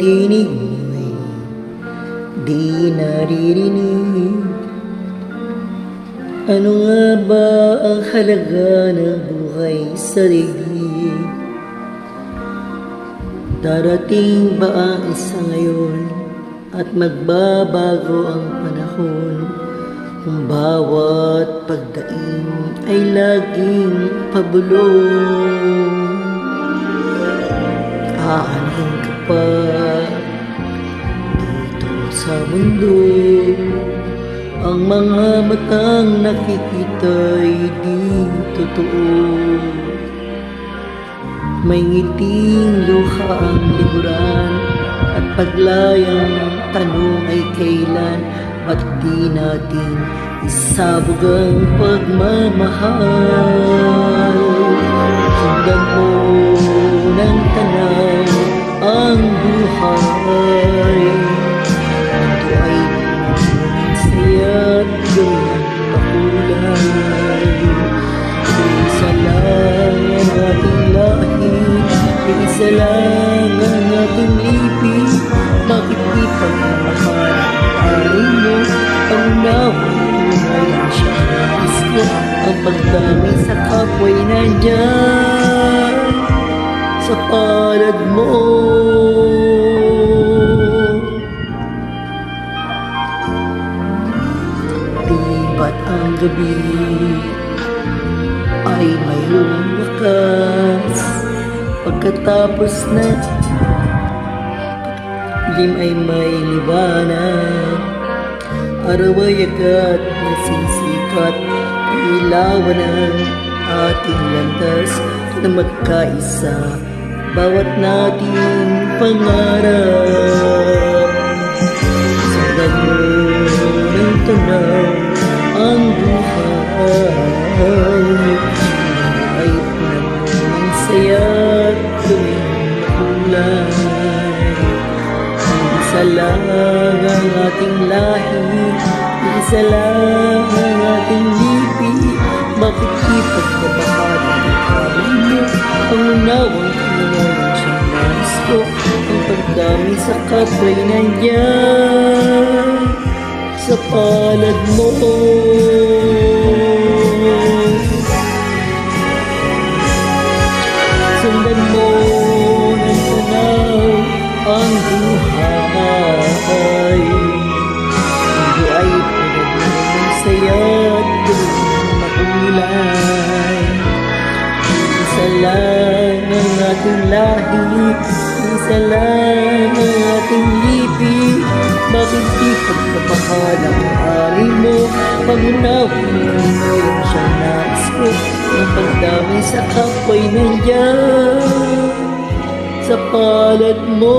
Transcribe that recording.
tinig mo'y di naririnig. Ano nga ba ang halaga ng buhay sa daigdig? Darating ba ang isa ngayon at magbabago ang panahon, kung bawat pagdaing ay laging pabulong? Aanhin ka pa dito sa mundo, ang mga matang nakikita'y di totoo. May ngiting luha ang likuran at paglayang tanong ay kailan, ba't di natin isabog ang pagmamahal? Sundan mo ng tanaw ang buhay, ito ay saya't gawin makulay. Isa lang ang ating lahi, isa lang ang ating lipi, bakit di pagmamahal ari mo ang nawaway ang siya? Gusto ang pagdamay sa kapwa'y nandyan sa palad mo. Di ba't ang gabi ay mayroong wakas, pagkatapos na dilim ay may liwanag, araw ay agad nasisikat, ilawan ang ating landas na magkaisa, bawat nating pangarap. Sundan mo ng tanaw ang buhay, ay ng saya't tuwing kulay. Isa lang ang ating lahi, isa lang ang ating lipi, bakit di pagmamahal ang hari mo? Ang unawang pinangalan siyang nais ko, ang pagdami sa kapwa'y nandyan sa palad mo. Sundan mo ng tanaw ang buhay, ito ay pinagmamahal ng saya't gawing makulay. Isa lang ang ating lahi, isa lang ang ating lipi, bakit di pagmamahal ang hari mo? Pag-unawin mo yung siyang nais ko, ang pagdami sa kapwa'y nandyan sa palad mo.